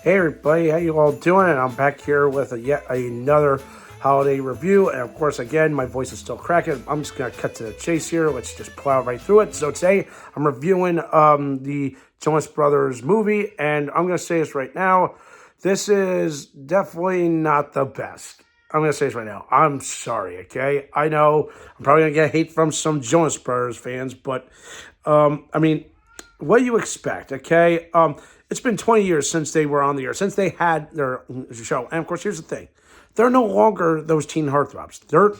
Hey everybody, how you all doing? And I'm back here with yet another holiday review. And of course, again, my voice is still cracking. I'm just gonna cut to the chase here. Let's just plow right through it. So today, I'm reviewing the Jonas Brothers movie, and I'm gonna say this right now. This is definitely not the best. I'm gonna say this right now. I'm sorry, okay? I know I'm probably gonna get hate from some Jonas Brothers fans, but I mean, what do you expect? Okay, it's been 20 years since they were on the air, since they had their show, and of course, here's the thing: they're no longer those teen heartthrobs. They're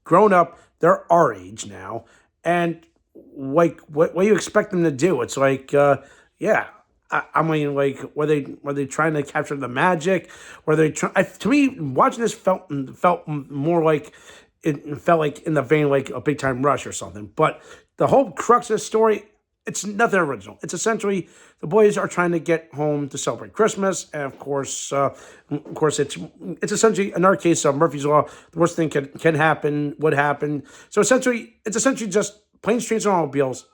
grown up. They're our age now, and like, what do you expect them to do? It's like, yeah. I mean, like, were they trying to capture the magic? Were they trying? To me, watching this felt more like it felt like in the vein like a big time rush or something. But the whole crux of the story, it's nothing original. It's essentially the boys are trying to get home to celebrate Christmas, and of course, it's essentially in our case of Murphy's Law. The worst thing can happen would happen. So essentially, it's essentially just planes, trains, and automobiles,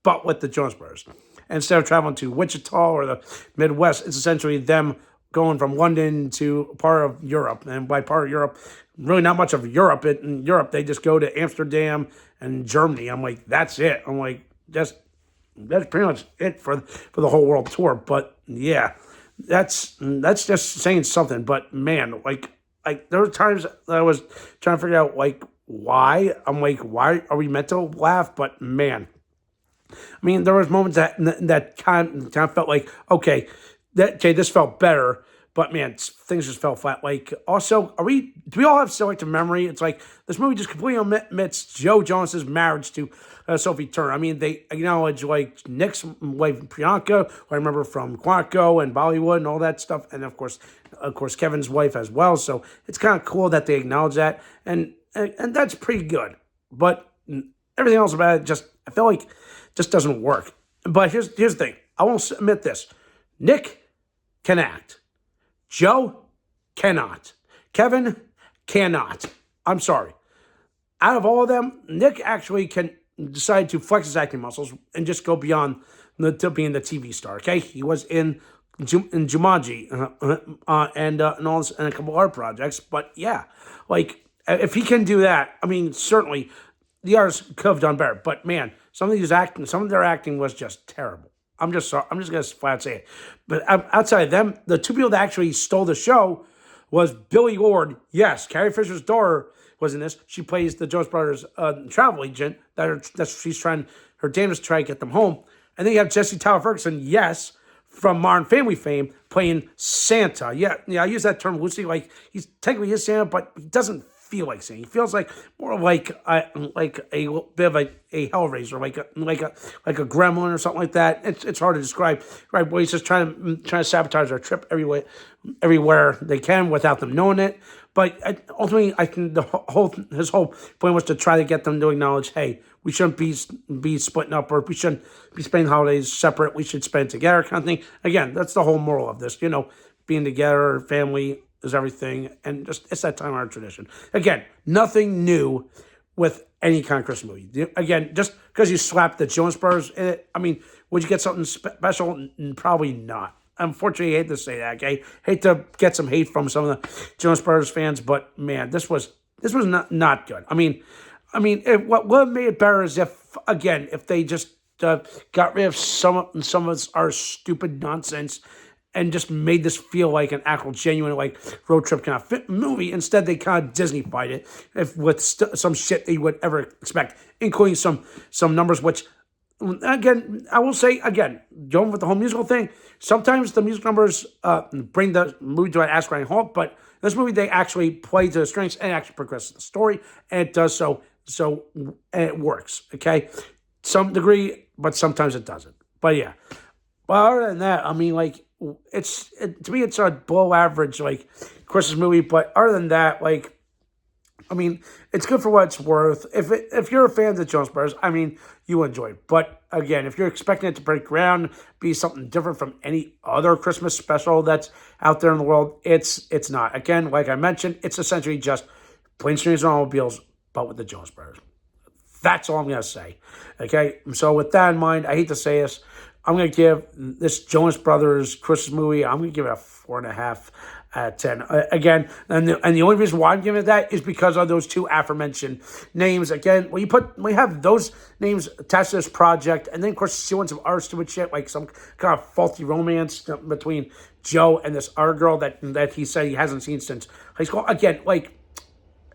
but with the Jonas Brothers. Instead of traveling to Wichita or the Midwest, it's essentially them going from London to part of Europe. And by part of Europe, really not much of Europe. In Europe, they just go to Amsterdam and Germany. I'm like, that's it. I'm like, that's pretty much it for the whole world tour. But yeah, that's just saying something. But man, like there were times that I was trying to figure out like why. I'm like, why are we meant to laugh? But man, I mean, there was moments that kind of felt like, okay, this felt better, but man, things just fell flat. Like, also, do we all have selective memory? It's like this movie just completely omits Joe Jonas's marriage to Sophie Turner. I mean, they acknowledge like Nick's wife Priyanka, who I remember from Quantico and Bollywood and all that stuff, and of course, Kevin's wife as well. So it's kind of cool that they acknowledge that, and that's pretty good. But everything else about it I feel like just doesn't work. But here's the thing. I won't admit this. Nick can act. Joe cannot. Kevin cannot. I'm sorry. Out of all of them, Nick actually can decide to flex his acting muscles and just go beyond to being the TV star. Okay, he was in Jumanji and all this, and a couple other projects. But yeah, like if he can do that, I mean, certainly the others could have done better. But man, some of their acting was just terrible. I'm just sorry. I'm just gonna flat say it. But outside of them, the two people that actually stole the show was Billy Lord. Yes, Carrie Fisher's daughter was in this. She plays the Jonas Brothers travel agent she's trying. Her dam is trying to get them home. And then you have Jesse Tyler Ferguson. Yes, from Modern Family fame, playing Santa. Yeah, I use that term loosely. Like he's technically his Santa, but he doesn't feel like Santa. He feels like more like a bit of a Hellraiser, like a gremlin or something like that. It's hard to describe. Right, boy, he's just trying to sabotage our trip everywhere they can without them knowing it. But ultimately, I think his whole point was to try to get them to acknowledge, hey, we shouldn't be splitting up, or we shouldn't be spending holidays separate. We should spend together, kind of thing. Again, that's the whole moral of this. Being together, family is everything, and just it's that time honored tradition. Again, nothing new with any kind of Christmas movie. Again, just because you slapped the Jonas Brothers in it, I mean, would you get something special? Probably not. Unfortunately, I hate to say that. Okay, hate to get some hate from some of the Jonas Brothers fans, but man, this was not good. I mean, what made it better is if they just got rid of some of our stupid nonsense and just made this feel like an actual genuine like road trip kind of fit movie. Instead, they kind of Disney-fied it with some shit that you would ever expect, including some numbers which. Again, I will say again, going with the whole musical thing, sometimes the music numbers bring the movie to an ass-grinding halt, but this movie, they actually play to the strengths and actually progress the story, and it does so and it works, okay? Some degree, but sometimes it doesn't. But yeah. But other than that, I mean, like, to me, it's a below average, like, Christmas movie, but other than that, like, I mean, it's good for what it's worth. If you're a fan of the Jonas Brothers, I mean, you enjoy it. But again, if you're expecting it to break ground, be something different from any other Christmas special that's out there in the world, it's not. Again, like I mentioned, it's essentially just planes, trains, and automobiles, but with the Jonas Brothers. That's all I'm going to say. Okay? So with that in mind, I hate to say this, I'm going to give this Jonas Brothers Christmas movie, I'm going to give it a 4.5 out of 10. Again, and the only reason why I'm giving it that is because of those two aforementioned names. Again, when you have those names attached to this project, and then of course doing some other stupid shit like some kind of faulty romance between Joe and this other girl that he said he hasn't seen since high school. Again, like,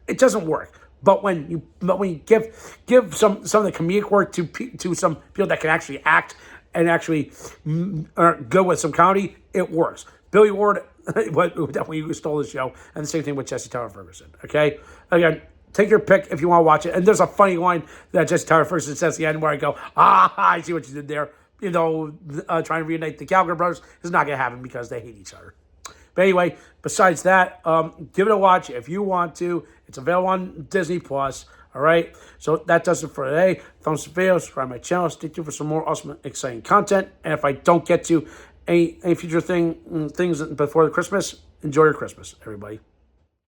it doesn't work. But when you give some of the comedic work to some people that can actually act and actually go with some comedy, it works. Billy Ward definitely stole the show, and the same thing with Jesse Tyler Ferguson. Okay, again, take your pick if you want to watch it. And there's a funny line that Jesse Tyler Ferguson says at the end where I go, I see what you did there. You know, trying to reunite the Gallagher brothers is not going to happen because they hate each other. But anyway, besides that, give it a watch if you want to. It's available on Disney Plus. All right. So that does it for today. Thumbs up the video, subscribe to my channel. Stay tuned for some more awesome, exciting content. And if I don't get to any future things before the Christmas, enjoy your Christmas, everybody.